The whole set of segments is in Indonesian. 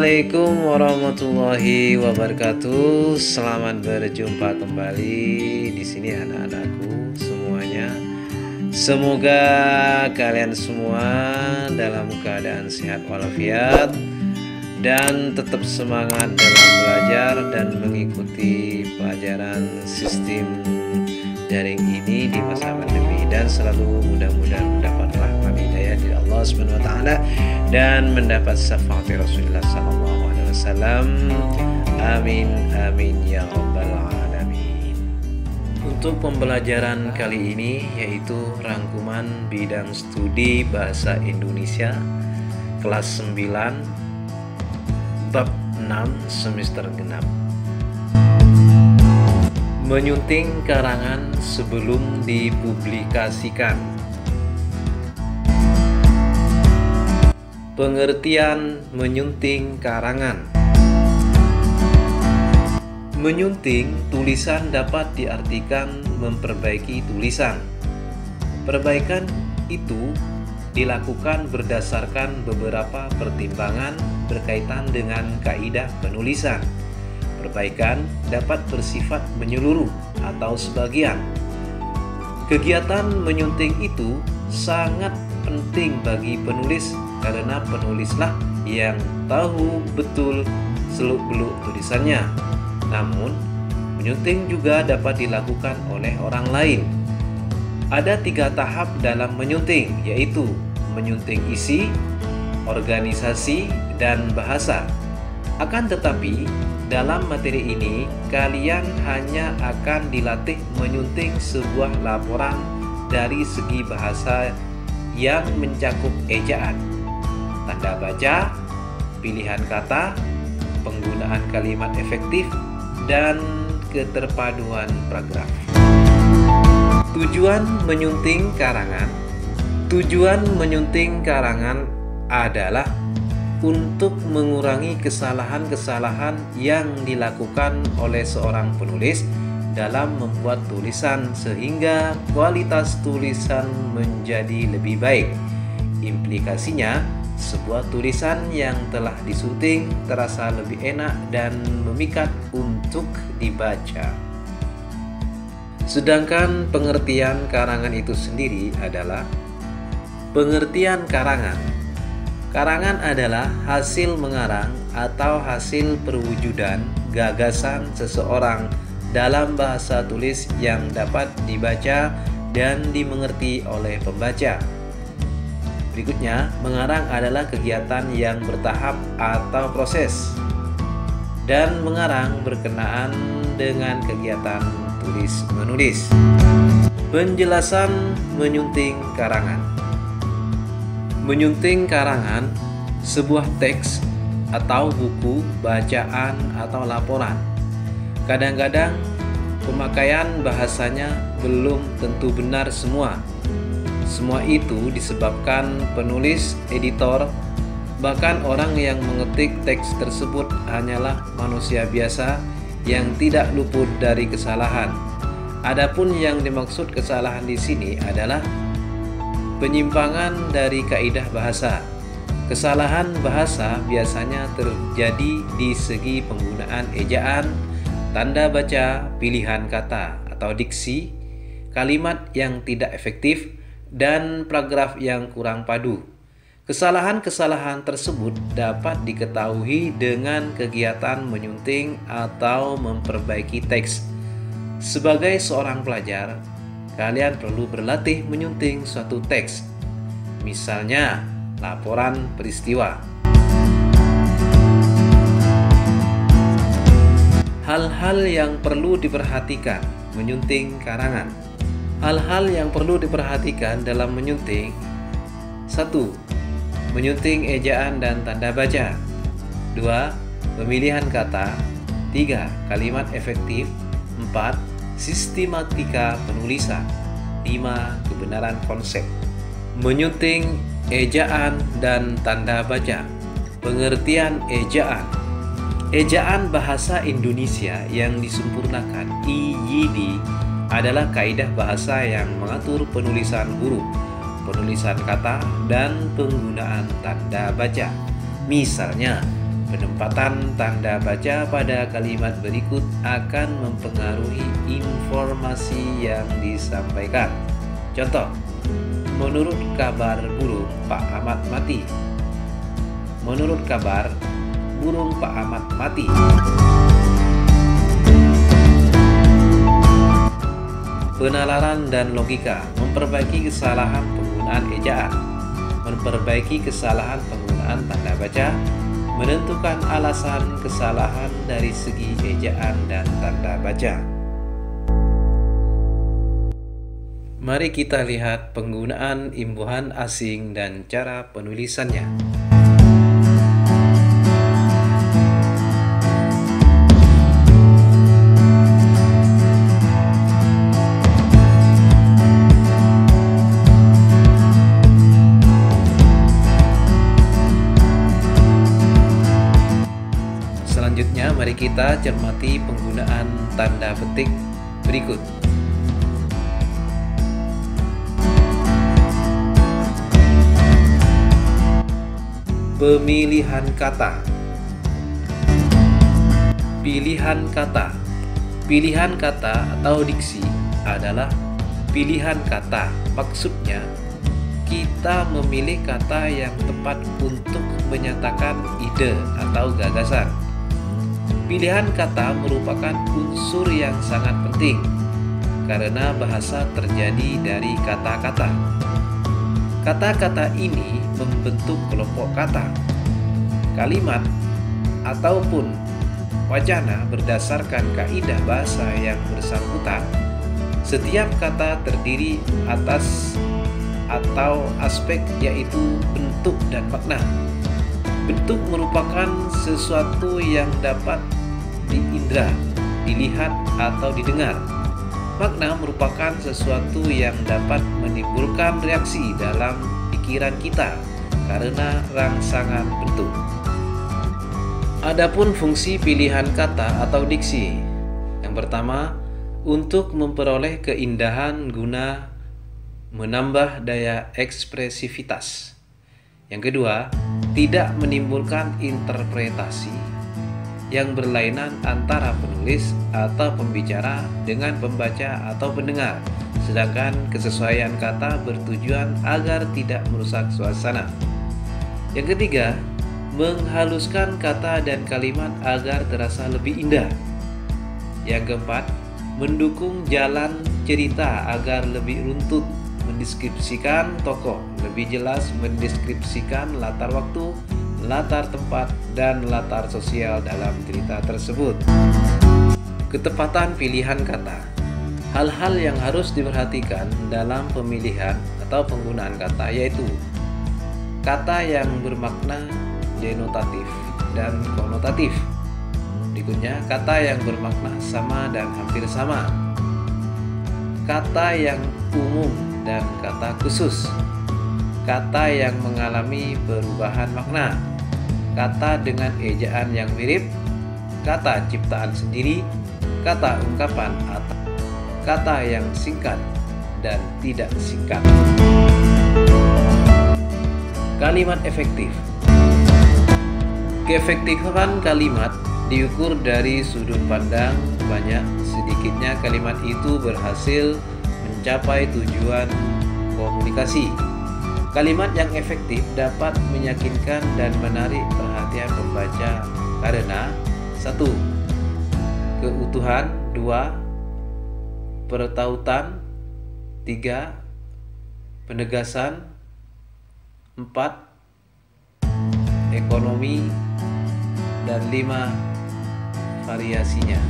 Assalamualaikum warahmatullahi wabarakatuh. Selamat berjumpa kembali di sini anak-anakku semuanya. Semoga kalian semua dalam keadaan sehat walafiat dan tetap semangat dalam belajar dan mengikuti pelajaran sistem daring ini di masa pandemi, dan selalu mudah-mudahan mendapat rahmat hidayah dari Allah Subhanahu wa taala dan mendapat syafaat Rasulullah sallallahu alaihi wasallam. Amin amin ya rabbal alamin. Untuk pembelajaran kali ini yaitu rangkuman bidang studi bahasa Indonesia kelas 9 bab 6 semester genap. Menyunting karangan sebelum dipublikasikan. Pengertian menyunting karangan. Menyunting tulisan dapat diartikan memperbaiki tulisan. Perbaikan itu dilakukan berdasarkan beberapa pertimbangan berkaitan dengan kaidah penulisan. Perbaikan dapat bersifat menyeluruh atau sebagian. Kegiatan menyunting itu sangat penting bagi penulis karena penulislah yang tahu betul seluk-beluk tulisannya. Namun, menyunting juga dapat dilakukan oleh orang lain. Ada 3 tahap dalam menyunting, yaitu menyunting isi, organisasi, dan bahasa. Akan tetapi, dalam materi ini, kalian hanya akan dilatih menyunting sebuah laporan dari segi bahasa yang mencakup ejaan, tanda baca, pilihan kata, penggunaan kalimat efektif, dan keterpaduan paragraf. Tujuan menyunting karangan. Tujuan menyunting karangan adalah untuk mengurangi kesalahan-kesalahan yang dilakukan oleh seorang penulis dalam membuat tulisan sehingga kualitas tulisan menjadi lebih baik. Implikasinya, sebuah tulisan yang telah disunting terasa lebih enak dan memikat untuk dibaca. Sedangkan pengertian karangan itu sendiri adalah pengertian karangan. Karangan adalah hasil mengarang atau hasil perwujudan gagasan seseorang dalam bahasa tulis yang dapat dibaca dan dimengerti oleh pembaca. Berikutnya, mengarang adalah kegiatan yang bertahap atau proses, dan mengarang berkenaan dengan kegiatan tulis-menulis. Penjelasan menyunting karangan. Menyunting karangan sebuah teks atau buku bacaan atau laporan. Kadang-kadang pemakaian bahasanya belum tentu benar semua. Semua itu disebabkan penulis, editor, bahkan orang yang mengetik teks tersebut hanyalah manusia biasa yang tidak luput dari kesalahan. Adapun yang dimaksud kesalahan di sini adalah penyimpangan dari kaidah bahasa. Kesalahan bahasa biasanya terjadi di segi penggunaan ejaan, tanda baca, pilihan kata atau diksi, kalimat yang tidak efektif, dan paragraf yang kurang padu. Kesalahan-kesalahan tersebut dapat diketahui dengan kegiatan menyunting atau memperbaiki teks. Sebagai seorang pelajar, kalian perlu berlatih menyunting suatu teks, misalnya laporan peristiwa. Hal-hal yang perlu diperhatikan menyunting karangan. Hal-hal yang perlu diperhatikan dalam menyunting: 1. Menyunting ejaan dan tanda baca. 2. Pemilihan kata. 3. Kalimat efektif. 4. Sistematika penulisan. 5. Kebenaran konsep. Menyunting ejaan dan tanda baca. Pengertian ejaan. Ejaan bahasa Indonesia yang disempurnakan (IYD) adalah kaidah bahasa yang mengatur penulisan huruf, penulisan kata, dan penggunaan tanda baca. Misalnya, Penempatan tanda baca pada kalimat berikut akan mempengaruhi informasi yang disampaikan. Contoh, menurut kabar burung Pak Ahmad mati. Menurut kabar, burung Pak Ahmad mati. Penalaran dan logika, memperbaiki kesalahan penggunaan ejaan, memperbaiki kesalahan penggunaan tanda baca, menentukan alasan kesalahan dari segi ejaan dan tanda baca. Mari kita lihat penggunaan imbuhan asing dan cara penulisannya. Selanjutnya, mari kita cermati penggunaan tanda petik berikut. Pemilihan kata. Pilihan kata. Pilihan kata atau diksi adalah pilihan kata. Maksudnya, kita memilih kata yang tepat untuk menyatakan ide atau gagasan. Pilihan kata merupakan unsur yang sangat penting karena bahasa terjadi dari kata-kata. Kata-kata ini membentuk kelompok kata, kalimat, ataupun wacana berdasarkan kaidah bahasa yang bersangkutan. Setiap kata terdiri atas atau aspek, yaitu bentuk dan makna. Bentuk merupakan sesuatu yang dapat diindra, dilihat, atau didengar. Makna merupakan sesuatu yang dapat menimbulkan reaksi dalam pikiran kita karena rangsangan bentuk. Adapun fungsi pilihan kata atau diksi. Yang pertama, untuk memperoleh keindahan guna menambah daya ekspresivitas. Yang kedua, tidak menimbulkan interpretasi yang berlainan antara penulis atau pembicara dengan pembaca atau pendengar, sedangkan kesesuaian kata bertujuan agar tidak merusak suasana. Yang ketiga, menghaluskan kata dan kalimat agar terasa lebih indah. Yang keempat, mendukung jalan cerita agar lebih runtut, mendeskripsikan tokoh, lebih jelas mendeskripsikan latar waktu, latar tempat, dan latar sosial dalam cerita tersebut. Ketepatan pilihan kata. Hal-hal yang harus diperhatikan dalam pemilihan atau penggunaan kata yaitu kata yang bermakna denotatif dan konotatif. Berikutnya, kata yang bermakna sama dan hampir sama, kata yang umum dan kata khusus, kata yang mengalami perubahan makna, kata dengan ejaan yang mirip, kata ciptaan sendiri, kata ungkapan atau kata yang singkat dan tidak singkat. Kalimat efektif. Keefektifan kalimat diukur dari sudut pandang banyak sedikitnya kalimat itu berhasil mencapai tujuan komunikasi. Kalimat yang efektif dapat meyakinkan dan menarik perhatian pembaca karena 1. Keutuhan, 2. Pertautan, 3. Penegasan, 4. Ekonomi, dan 5. Variasinya.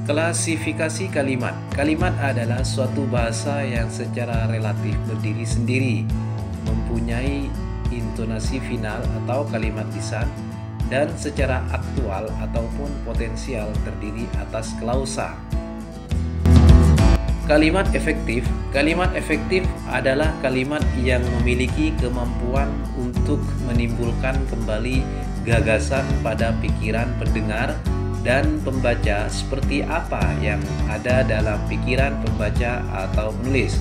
Klasifikasi kalimat. Kalimat adalah suatu bahasa yang secara relatif berdiri sendiri, mempunyai intonasi final atau kalimat lisan, dan secara aktual ataupun potensial terdiri atas klausa. Kalimat efektif. Kalimat efektif adalah kalimat yang memiliki kemampuan untuk menimbulkan kembali gagasan pada pikiran pendengar dan pembaca seperti apa yang ada dalam pikiran pembaca atau penulis.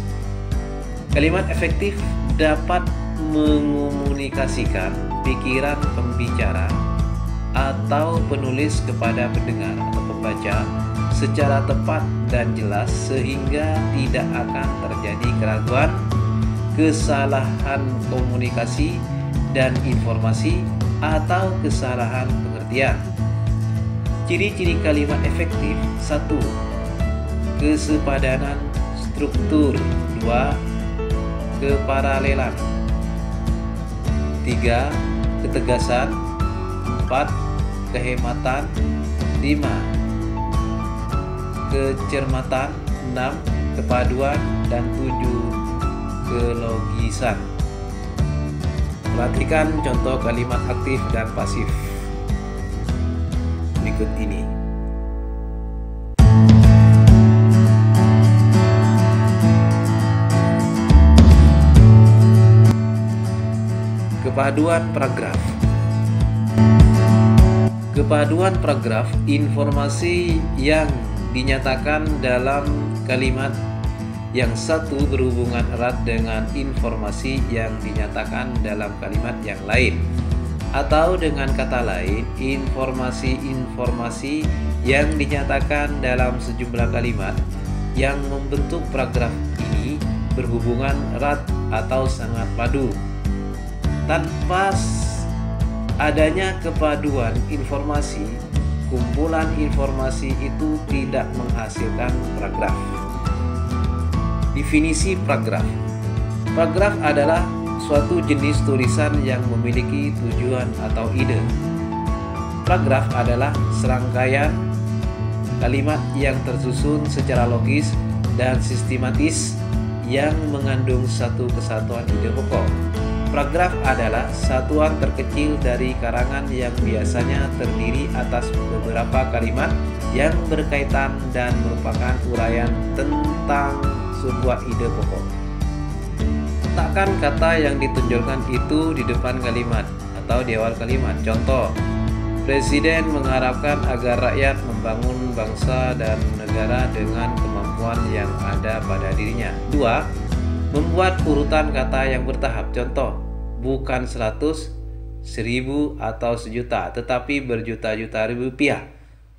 Kalimat efektif dapat mengomunikasikan pikiran pembicara atau penulis kepada pendengar atau pembaca secara tepat dan jelas sehingga tidak akan terjadi keraguan, kesalahan komunikasi dan informasi atau kesalahan pengertian. Ciri-ciri kalimat efektif: 1. Kesepadanan struktur. 2. Keparalelan. 3. Ketegasan. 4. Kehematan. 5. Kecermatan. 6. Kepaduan. Dan 7. Kelogisan. Perhatikan contoh kalimat aktif dan pasif berikut ini. Kepaduan paragraf. Kepaduan paragraf informasi yang dinyatakan dalam kalimat yang satu berhubungan erat dengan informasi yang dinyatakan dalam kalimat yang lain, atau dengan kata lain, informasi-informasi yang dinyatakan dalam sejumlah kalimat yang membentuk paragraf ini berhubungan erat atau sangat padu. Tanpa adanya kepaduan informasi, kumpulan informasi itu tidak menghasilkan paragraf. Definisi paragraf. Paragraf adalah suatu jenis tulisan yang memiliki tujuan atau ide. Paragraf adalah serangkaian kalimat yang tersusun secara logis dan sistematis yang mengandung satu kesatuan ide pokok. Paragraf adalah satuan terkecil dari karangan yang biasanya terdiri atas beberapa kalimat yang berkaitan dan merupakan uraian tentang sebuah ide pokok. Letakkan kata yang ditunjukkan itu di depan kalimat atau di awal kalimat. Contoh: Presiden mengharapkan agar rakyat membangun bangsa dan negara dengan kemampuan yang ada pada dirinya. 2. Membuat urutan kata yang bertahap. Contoh: bukan 100, 1000 atau sejuta, tetapi berjuta-juta ribu rupiah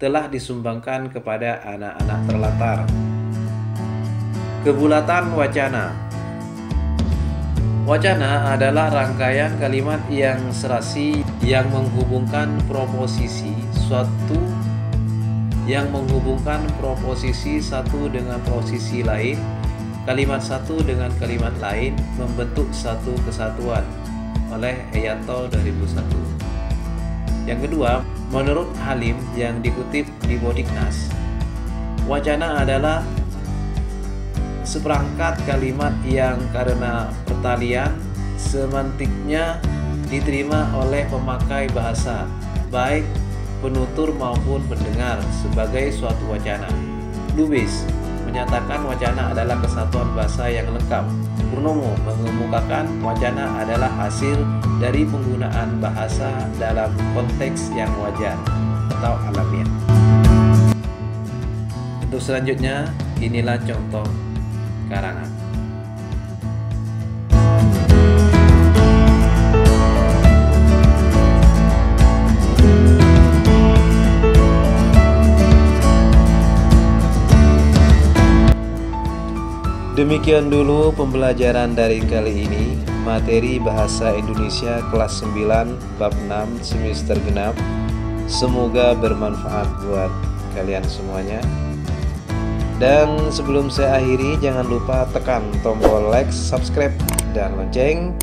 telah disumbangkan kepada anak-anak terlantar. Kebulatan wacana. Wacana adalah rangkaian kalimat yang serasi yang menghubungkan proposisi satu dengan proposisi lain, kalimat satu dengan kalimat lain membentuk satu kesatuan oleh Eyato 2001. Yang kedua, menurut Halim yang dikutip di Bodiknas, wacana adalah seperangkat kalimat yang karena pertalian semantiknya diterima oleh pemakai bahasa, baik penutur maupun pendengar, sebagai suatu wacana. Lubis menyatakan wacana adalah kesatuan bahasa yang lengkap. Purnomo mengemukakan wacana adalah hasil dari penggunaan bahasa dalam konteks yang wajar atau alamiah. Untuk selanjutnya, inilah contoh karangan. Demikian dulu pembelajaran dari kali ini, materi Bahasa Indonesia kelas 9 bab 6 semester genap. Semoga bermanfaat buat kalian semuanya. Dan sebelum saya akhiri, jangan lupa tekan tombol like, subscribe, dan lonceng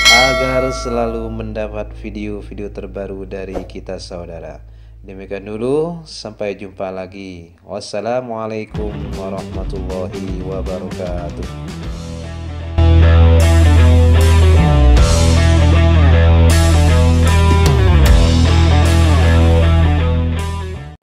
agar selalu mendapat video-video terbaru dari kita saudara. Demikian dulu, sampai jumpa lagi. Wassalamualaikum warahmatullahi wabarakatuh.